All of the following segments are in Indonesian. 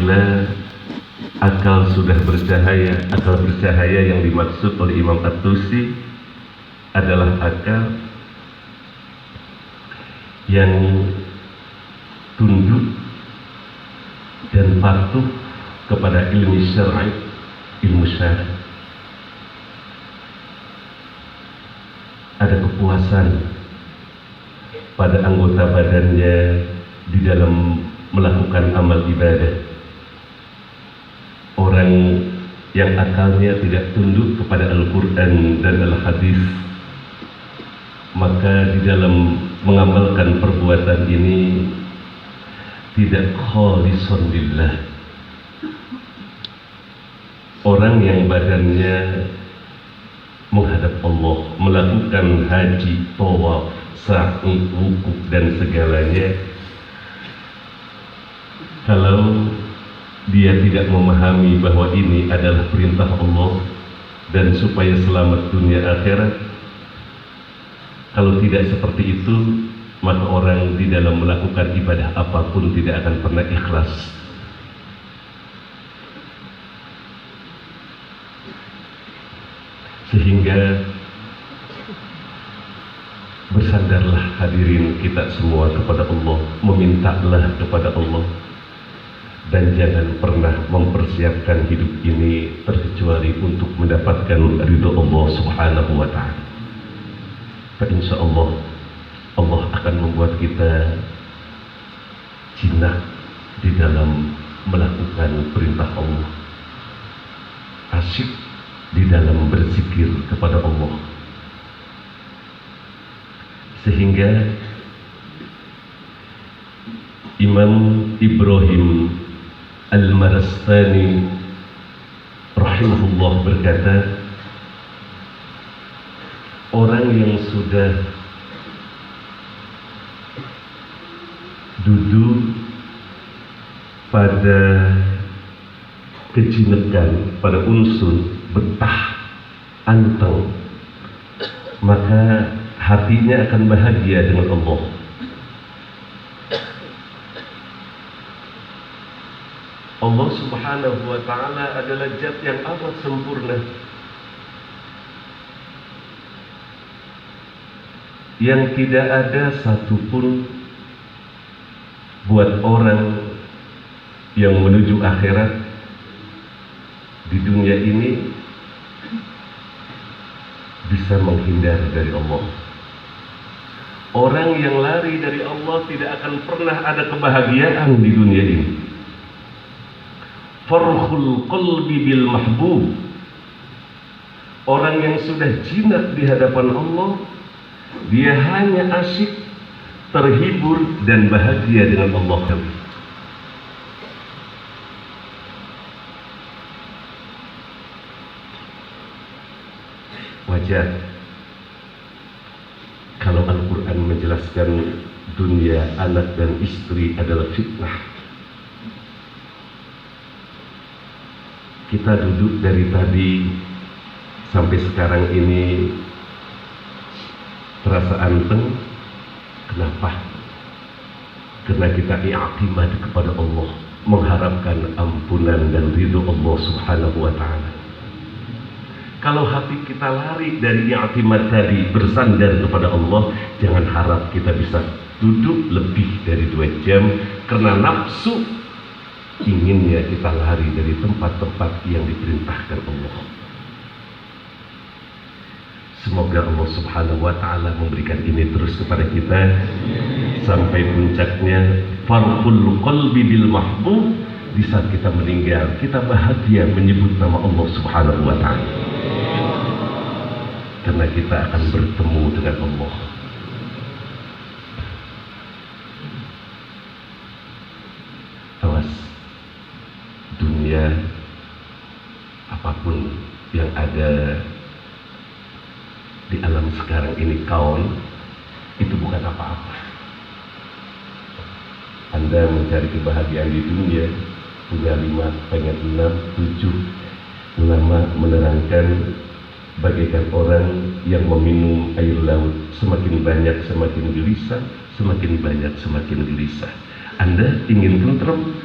apabila akal sudah bercahaya, akal bercahaya yang dimaksud oleh Imam At-Tusi adalah akal yang tunduk dan patuh kepada ilmu syar'i, ilmu syar'i. Ada kepuasan pada anggota badannya di dalam melakukan amal ibadah. Orang yang akalnya tidak tunduk kepada Al-Quran dan Al-Hadis, maka di dalam mengamalkan perbuatan ini tidak khalisun lillah. Orang yang badannya menghadap Allah, melakukan haji, tawaf, sa'i, wukuf dan segalanya, kalau dia tidak memahami bahwa ini adalah perintah Allah dan supaya selamat dunia akhirat, kalau tidak seperti itu, maka orang di dalam melakukan ibadah apapun tidak akan pernah ikhlas. Sehingga bersandarlah hadirin kita semua kepada Allah, memintalah kepada Allah, dan jangan pernah mempersiapkan hidup ini terkecuali untuk mendapatkan ridho Allah Subhanahu wa ta'ala. Insya Allah, Allah akan membuat kita jinak di dalam melakukan perintah Allah, asyik di dalam berzikir kepada Allah, sehingga Imam Ibrahim Al-Marastani rahimahullah berkata, orang yang sudah duduk pada kejinekan, pada unsur betah, anteng, maka hatinya akan bahagia dengan Allah. Allah Subhanahu wa ta'ala adalah zat yang amat sempurna, yang tidak ada satupun buat orang yang menuju akhirat di dunia ini bisa menghindar dari Allah. Orang yang lari dari Allah tidak akan pernah ada kebahagiaan di dunia ini. Farhul qalbi bil mahbub. Orang yang sudah jinak di hadapan Allah, dia hanya asyik, terhibur dan bahagia dengan Allah. Wajar kalau Al-Quran menjelaskan dunia, anak dan istri adalah fitnah. Kita duduk dari tadi sampai sekarang ini terasa anteng. Kenapa? Karena kita i'timad kepada Allah, mengharapkan ampunan dan ridho Allah Subhanahu wa ta'ala. Kalau hati kita lari dari i'timad tadi, bersandar kepada Allah, jangan harap kita bisa duduk lebih dari 2 jam, karena nafsu inginnya kita lari dari tempat-tempat yang diperintahkan Allah. Semoga Allah Subhanahu wa ta'ala memberikan ini terus kepada kita sampai puncaknya farqul qalbi bil mahbub. Di saat kita meninggal, kita bahagia menyebut nama Allah Subhanahu wa ta'ala, karena kita akan bertemu dengan Allah. Awas, dunia apapun yang ada di alam sekarang ini, kawan, itu bukan apa-apa. Anda mencari kebahagiaan di dunia, punya 5, pengen 6, 7. Ulama menerangkan bagaikan orang yang meminum air laut, semakin banyak semakin gelisah, semakin banyak semakin gelisah. Anda ingin tenteram,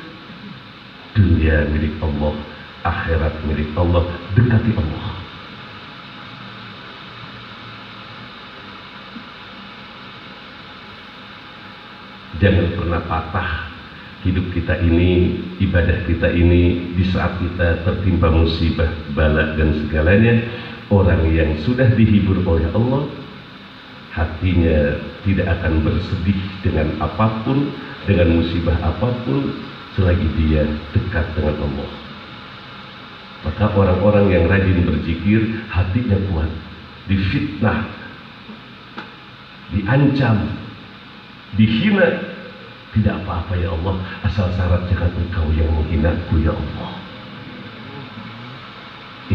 Dunia milik Allah, akhirat milik Allah. Dekati Allah. Jangan pernah patah hidup kita ini, ibadah kita ini, di saat kita tertimpa musibah, bala dan segalanya. Orang yang sudah dihibur oleh Allah, hatinya tidak akan bersedih dengan apapun, dengan musibah apapun, selagi dia dekat dengan Allah. Maka orang-orang yang rajin berzikir, hatinya kuat. Difitnah, diancam, dihina, tidak apa-apa ya Allah, asal syarat jangan Engkau yang menghinaku ya Allah.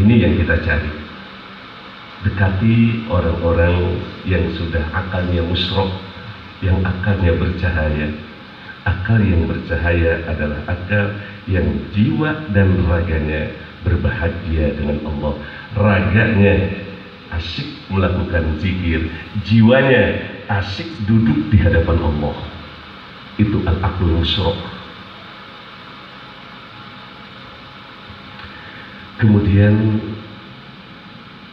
Ini yang kita cari. Dekati orang-orang yang sudah akalnya musyrok, yang akalnya bercahaya. Akal yang bercahaya adalah akal yang jiwa dan raganya berbahagia dengan Allah. Raganya asyik melakukan zikir, jiwanya asyik duduk di hadapan Allah. Itu al-aqlul musyrok. Kemudian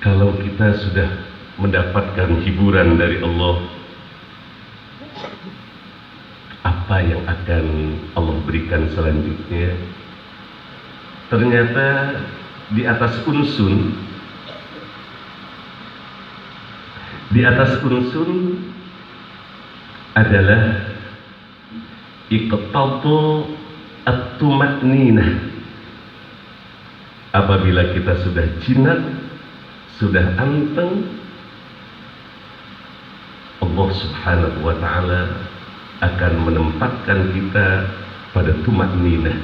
kalau kita sudah mendapatkan hiburan dari Allah, apa yang akan Allah berikan selanjutnya? Ternyata di atas unsun adalah iqtadu at-tuma'ninah. Apabila kita sudah jinak, sudah anteng, Allah subhanahu wa ta'ala akan menempatkan kita pada tuma'ninah.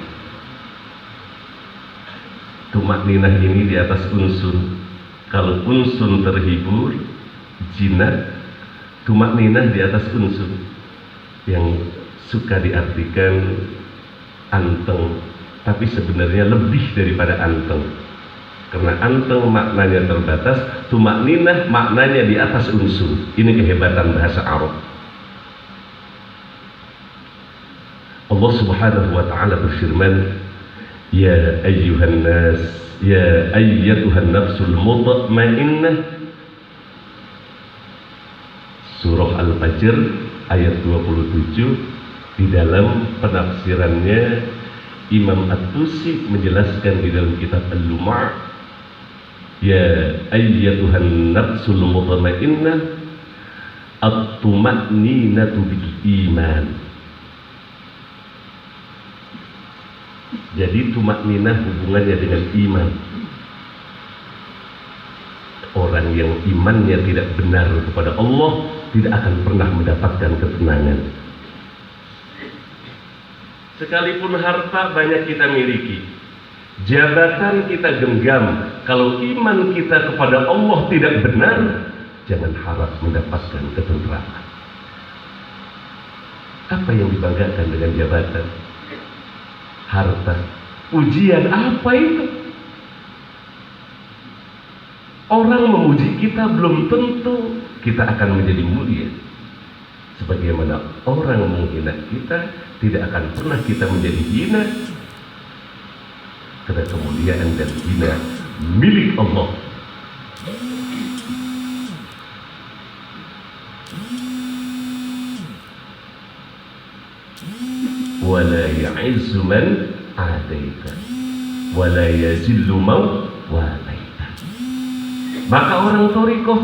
Tuma'ninah ini di atas unsun. Kalau unsun terhibur, jinak, tuma'ninah di atas unsun, yang suka diartikan anteng, tapi sebenarnya lebih daripada anteng. Karena anteng maknanya terbatas, tuma'ninah maknanya di atas unsun. Ini kehebatan bahasa Arab. Allah subhanahu wa ta'ala berfirman, ya ayyuhan nas, ya ayyatuhan nafsul mutmainnah. Surah Al-Fajr ayat 27. Di dalam penafsirannya, Imam At-Tusi menjelaskan di dalam kitab Al-Lum'a, ya ayyatuhan nafsul mutmainnah at-tuma'ninatu bil iman. Jadi tuma'ninah hubungannya dengan iman. Orang yang imannya tidak benar kepada Allah tidak akan pernah mendapatkan ketenangan. Sekalipun harta banyak kita miliki, jabatan kita genggam, kalau iman kita kepada Allah tidak benar, jangan harap mendapatkan ketentraman. Apa yang dibanggakan dengan jabatan? Harta. Ujian apa itu? Orang memuji kita belum tentu kita akan menjadi mulia. Sebagaimana orang menghina kita, tidak akan pernah kita menjadi hina. Karena kemuliaan dan hina milik Allah. Wala ya'izzu man adaita wala yazillu man walaita. Maka orang thariqah,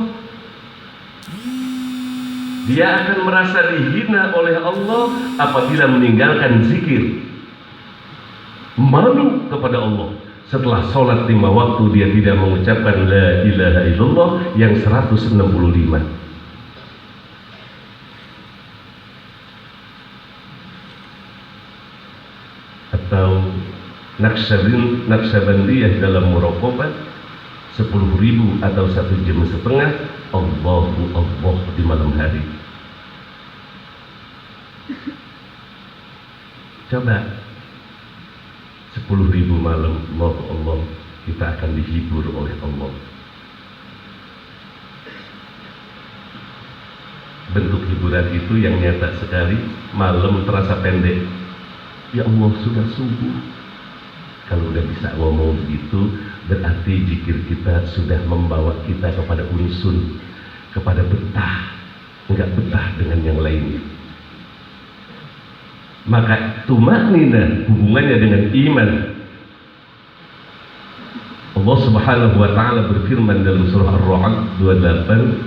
dia akan merasa dihina oleh Allah apabila meninggalkan zikir, malu kepada Allah. Setelah sholat 5 waktu dia tidak mengucapkan la ilaha illallah yang 165. Atau Naqsyabandiyah dalam muraqabah 10.000 atau 1,5 jam Allahu Allah di malam hari. Coba 10.000 malam Allah Allah, kita akan dihibur oleh Allah. Bentuk hiburan itu yang nyata sekali. Malam terasa pendek. Ya Allah, sudah subuh. Kalau udah bisa ngomong begitu, berarti zikir kita sudah membawa kita kepada unsun, kepada betah, enggak betah dengan yang lainnya. Maka tumakninah hubungannya dengan iman. Allah Subhanahu wa taala berfirman dalam surah Ar-Ra'd 28,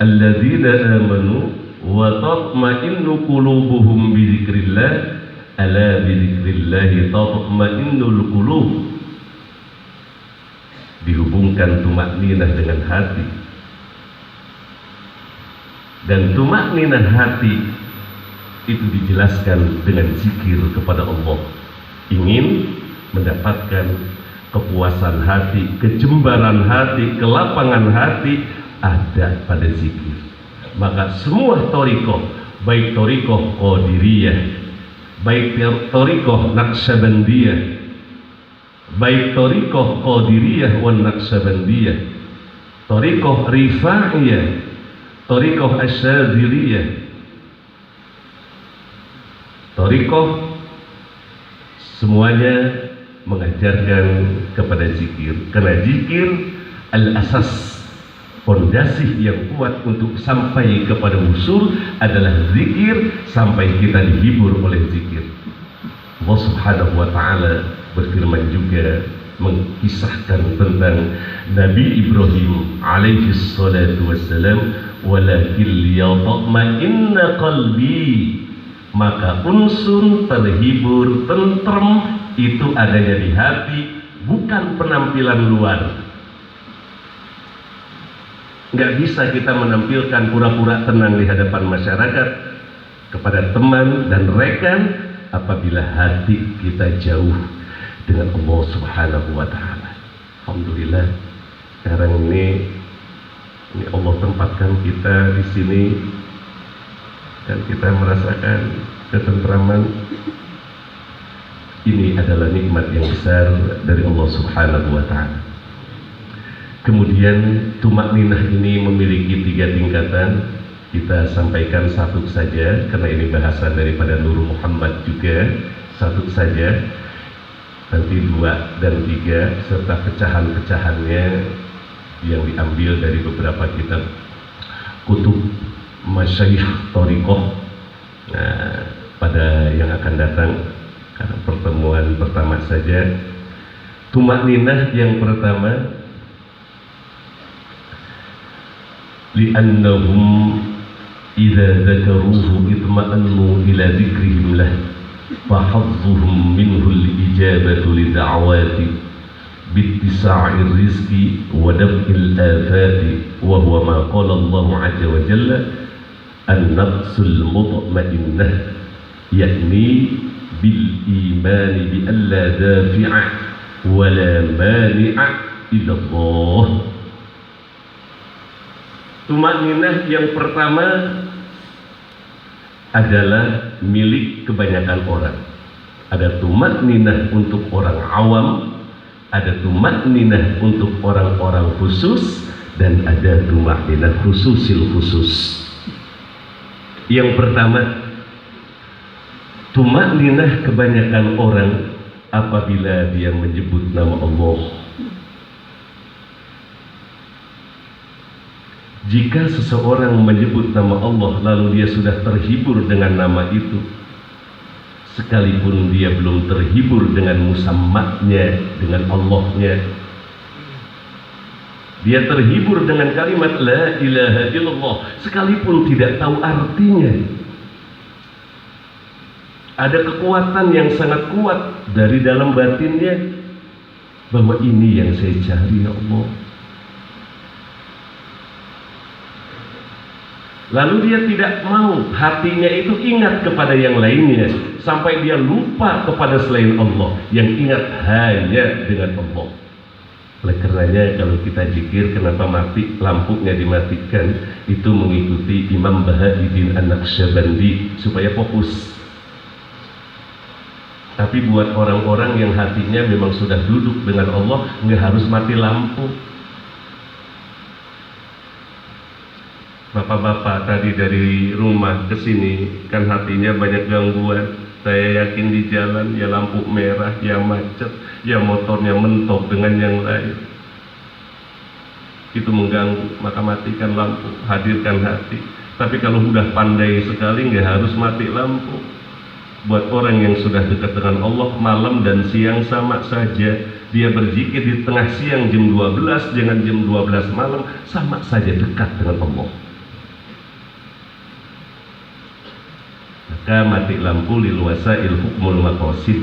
"Alladzina amanu wa tatma'innu qulubuhum bi dzikrillah, ala bi dzikrillah tatma'innul qulub." Dihubungkan tumakninah dengan hati. Dan tumakninah hati itu dijelaskan dengan zikir kepada Allah. Ingin mendapatkan kepuasan hati, kejembaran hati, kelapangan hati ada pada zikir. Maka semua thariqah, baik thariqah Qadiriyah, baik thariqah Naqsyabandiyah, baik thariqah Qadiriyah wan Naqsyabandiyah, thariqah Rifa'iyah, thariqah Asyadziliyah, thariqah, semuanya mengajarkan kepada zikir. Karena zikir al-asas, fondasi yang kuat untuk sampai kepada usul adalah zikir, sampai kita dihibur oleh zikir. Allah Subhanahu wa taala berfirman juga mengisahkan tentang Nabi Ibrahim alaihi salatu wassalam, "Walakin liyatma'inna qalbi." Maka unsun, terhibur, tentrem itu adanya di hati, bukan penampilan luar. Nggak bisa kita menampilkan pura-pura tenang di hadapan masyarakat, kepada teman dan rekan, apabila hati kita jauh dengan Allah Subhanahu wa taala. Alhamdulillah, sekarang ini Allah tempatkan kita di sini dan kita merasakan ketentraman. Ini adalah nikmat yang besar dari Allah Subhanahu wa ta'ala. Kemudian tumakninah ini memiliki 3 tingkatan. Kita sampaikan satu saja karena ini bahasan daripada Nur Muhammad juga, satu saja. Nanti 2 dan 3 serta pecahan-pecahannya yang diambil dari beberapa kitab kutub masyayikh thariqah. Nah, pada yang akan datang, karena pertemuan pertama saja, tumakninah yang pertama, li'annahum idza dzakaruhu itma'annu ila dzikrihim lah fahadzuhum minhu al-ijabatu lid'awati bittisa'ir rizqi wa daf'il afati wa huwa ma qala Allah 'azza wa jalla an-nafsul mutma'innah, yakni bil imani bi alla dafi'a wa la mani'a illa Allah. Tumakninah yang pertama adalah milik kebanyakan orang. Ada tumakninah untuk orang awam, ada tumakninah untuk orang-orang khusus, dan ada tumakninah khususil khusus. Yang pertama, tumakninah kebanyakan orang apabila dia menyebut nama Allah. Jika seseorang menyebut nama Allah lalu dia sudah terhibur dengan nama itu, sekalipun dia belum terhibur dengan musammaknya, dengan Allahnya, dia terhibur dengan kalimat la ilaha illallah sekalipun tidak tahu artinya, ada kekuatan yang sangat kuat dari dalam batinnya bahwa ini yang saya cari ya Allah. Lalu dia tidak mau hatinya itu ingat kepada yang lainnya, sampai dia lupa kepada selain Allah, yang ingat hanya dengan Allah. Oleh karenanya kalau kita zikir, kenapa mati lampunya dimatikan? Itu mengikuti Imam Bahauddin An-Naqsyabandi supaya fokus. Tapi buat orang-orang yang hatinya memang sudah duduk dengan Allah, nggak harus mati lampu. Bapak-bapak tadi dari rumah ke sini kan hatinya banyak gangguan, Saya yakin di jalan ya lampu merah, ya macet, ya motornya mentok dengan yang lain. Itu mengganggu, maka matikan lampu, hadirkan hati. Tapi kalau sudah pandai sekali, nggak harus mati lampu. Buat orang yang sudah dekat dengan Allah, malam dan siang sama saja. Dia berzikir di tengah siang jam 12 dengan jam 12 malam, sama saja dekat dengan Allah. Maka mati lampu lil wasail hukmul maqasid.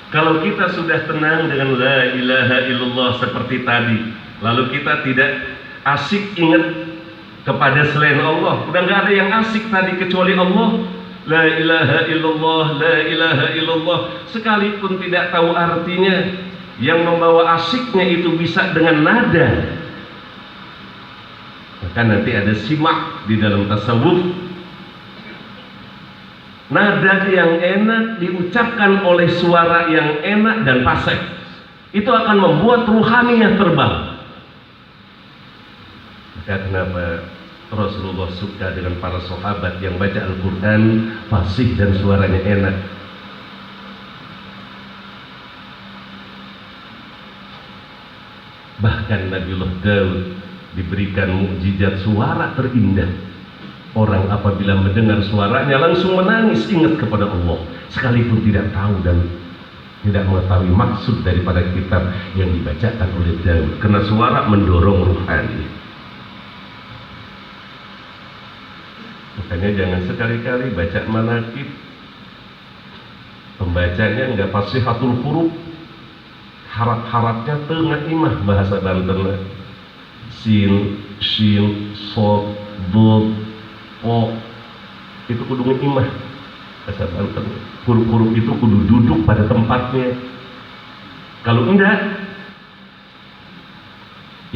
Kalau kita sudah tenang dengan la ilaha illallah seperti tadi, lalu kita tidak asik ingat kepada selain Allah, udah nggak ada yang asik tadi kecuali Allah. La ilaha illallah, la ilaha illallah, sekalipun tidak tahu artinya, yang membawa asiknya itu bisa dengan nada. Maka nanti ada simak di dalam tasawuf, nada yang enak diucapkan oleh suara yang enak dan fasih, itu akan membuat ruhaninya terbang. Maka kenapa Rasulullah suka dengan para sahabat yang baca Al-Quran fasih dan suaranya enak? Bahkan Nabiullah Daud diberikan mukjizat suara terindah. Orang apabila mendengar suaranya langsung menangis ingat kepada Allah, sekalipun tidak tahu dan tidak mengetahui maksud daripada kitab yang dibacakan oleh Daud, karena suara mendorong ruhani. Makanya jangan sekali-kali baca manaqib pembacanya enggak fasihatul huruf, harap-harapnya tengah imah bahasa Banten, sin, shin, sod, dod, o, itu kudu imah bahasa Banten. Huruf-huruf itu kudu duduk pada tempatnya. Kalau enggak,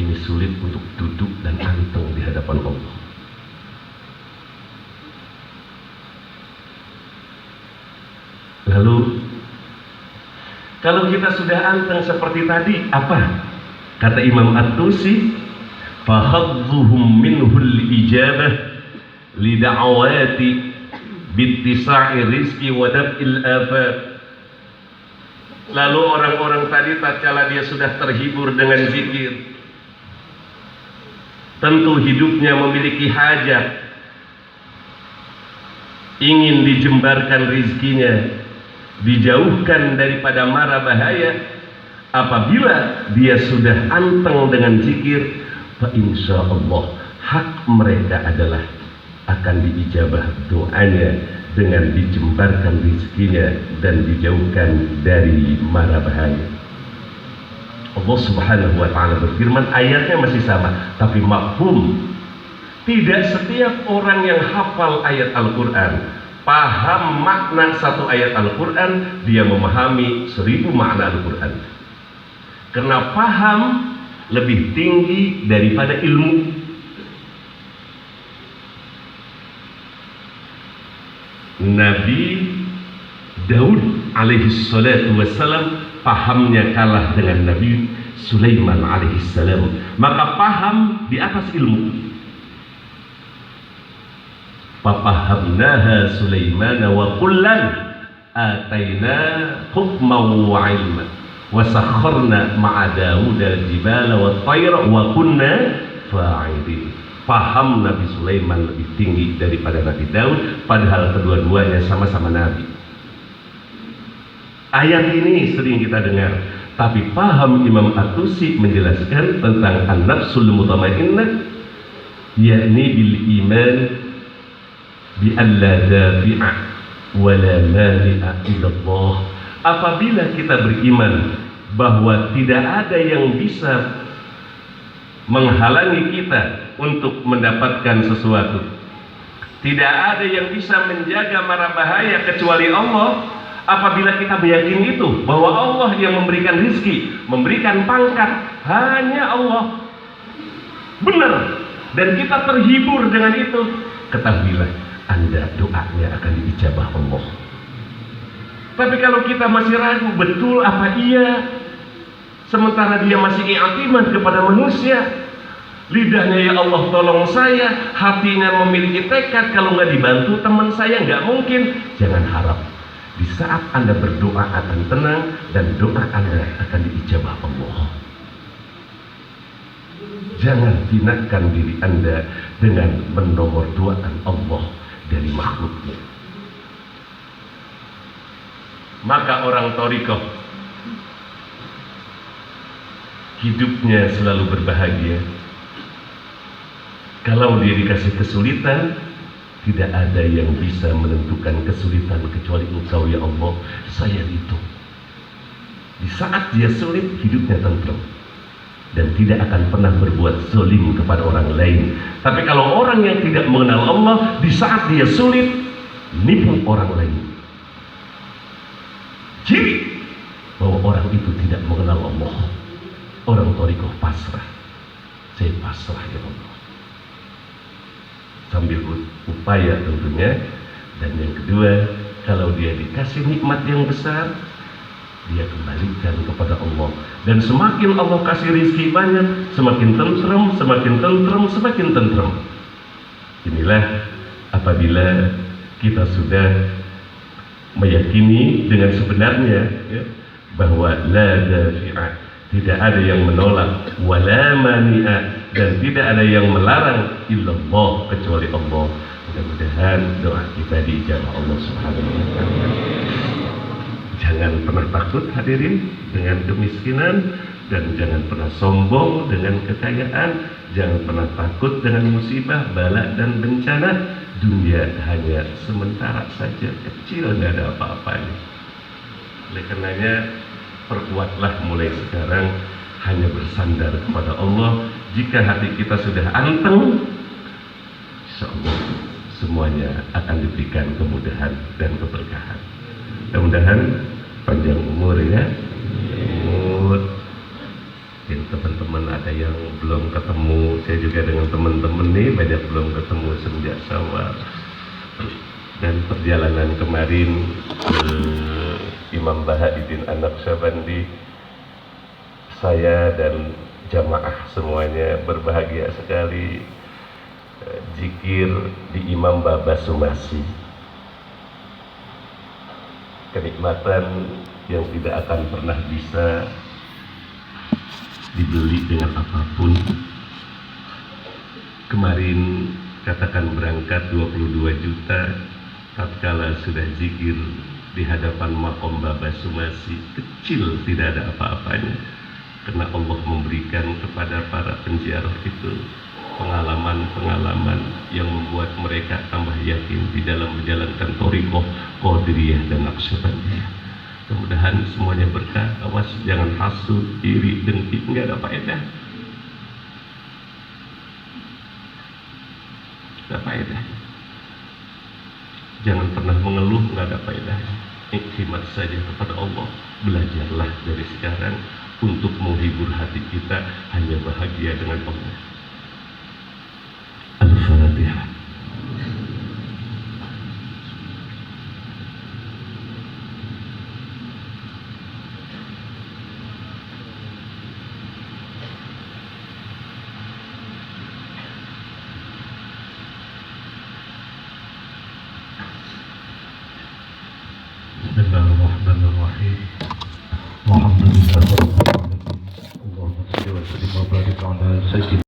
ini sulit untuk duduk dan anteng di hadapan Allah. Lalu kalau kita sudah anteng seperti tadi, apa kata Imam At-Tusi? Fahadzuhum minhul ijabah li da'awati bittisa'i rizki wa dab'il afat. Lalu orang-orang tadi tatkala dia sudah terhibur dengan zikir, tentu hidupnya memiliki hajat, ingin dijembarkan rizkinya, dijauhkan daripada mara bahaya. Apabila dia sudah anteng dengan zikir, fa insyaallah hak mereka adalah akan diijabah doanya dengan dijembarkan rizkinya dan dijauhkan dari mara bahaya. Allah Subhanahu wa ta'ala berfirman, ayatnya masih sama tapi mafhum. Tidak setiap orang yang hafal ayat Al-Quran, paham makna satu ayat Al-Quran, dia memahami 1000 makna Al-Quran. Karena paham lebih tinggi daripada ilmu. Nabi Daud alaihi salatu wassalam pahamnya kalah dengan Nabi Sulaiman alaihi salam, maka paham di atas ilmu. Fafahamnaha Sulaiman wa kullan ataina hukman wa ilma wa sakharna ma'a Daud al-jibala wa tayra wa kunna fa'idin. Paham Nabi Sulaiman lebih tinggi daripada Nabi Daud, padahal kedua-duanya sama-sama Nabi. Ayat ini sering kita dengar, tapi paham Imam At-Tusi menjelaskan tentang an-nafsul mutmainnah, yakni bil iman bi alla dafi'a wa la mani'a illallah. Apabila kita beriman bahwa tidak ada yang bisa menghalangi kita untuk mendapatkan sesuatu, tidak ada yang bisa menjaga mara bahaya kecuali Allah. Apabila kita meyakini itu bahwa Allah yang memberikan rizki, memberikan pangkat, hanya Allah, benar, dan kita terhibur dengan itu, ketahuilah Anda doanya akan diijabah Allah. Tapi kalau kita masih ragu, betul apa iya, sementara dia masih i'timad kepada manusia, Lidahnya ya Allah tolong saya, hatinya memiliki tekad, kalau nggak dibantu teman saya nggak mungkin. Jangan harap di saat Anda berdoa akan tenang dan doa Anda akan diijabah Allah. Jangan hinakkan diri Anda dengan menomorduakan Allah dari makhluknya. Maka orang thariqah hidupnya selalu berbahagia. Kalau dia dikasih kesulitan, tidak ada yang bisa menentukan kesulitan kecuali Engkau ya Allah. Saya itu di saat dia sulit, hidupnya tenteram dan tidak akan pernah berbuat zalim kepada orang lain. Tapi kalau orang yang tidak mengenal Allah, di saat dia sulit, nipu orang lain, ciri bahwa orang itu tidak mengenal Allah. Orang thariqah pasrah. Saya pasrah ya Allah, sambil upaya tentunya. Dan yang kedua, kalau dia dikasih nikmat yang besar, dia kembalikan kepada Allah. Dan semakin Allah kasih rezeki banyak, semakin tentrem, semakin tentrem, semakin tentrem. Inilah apabila kita sudah meyakini dengan sebenarnya ya, bahwa la dafi'a, tidak ada yang menolak, wala mani'a, dan tidak ada yang melarang illallah, kecuali Allah. Mudah-mudahan doa kita diijabah Allah Subhanahu wa ta'ala. Jangan pernah takut hadirin dengan kemiskinan, dan jangan pernah sombong dengan kekayaan. Jangan pernah takut dengan musibah, bala dan bencana. Dunia hanya sementara saja, kecil, tidak ada apa-apanya. Oleh karenanya perkuatlah mulai sekarang hanya bersandar kepada Allah. Jika hati kita sudah anteng, insya Allah semuanya akan diberikan kemudahan dan keberkahan. Mudah-mudahan panjang umur ya. Umur. Mungkin teman-teman ada yang belum ketemu, saya juga dengan teman-teman nih banyak belum ketemu semenjak Syawal. Dan perjalanan kemarin Imam Bahauddin An-Naqsyabandi, saya dan jamaah semuanya berbahagia sekali zikir di Imam Baba Sumasi. Kenikmatan yang tidak akan pernah bisa dibeli dengan apapun. Kemarin katakan berangkat 22 juta, tatkala sudah zikir di hadapan makom Baba Sumasi, kecil, tidak ada apa-apanya, karena Allah memberikan kepada para penziarah itu pengalaman-pengalaman yang membuat mereka tambah yakin di dalam menjalankan thariqah Qadiriyah dan Naqsyabandiyah. Mudah-mudahan semuanya berkah. Awas jangan hasud, iri, dengki, nggak ada faedah. Nggak faedah. Jangan pernah mengeluh, nggak ada faedah. Iktimat saja kepada Allah. Belajarlah dari sekarang untuk menghibur hati kita, hanya bahagia dengan Allah. Al-Fatihah. Bismillahirrahmanirrahim. Alhamdulillah. Allahumma shalli wa sallim wa barik ala sayyidina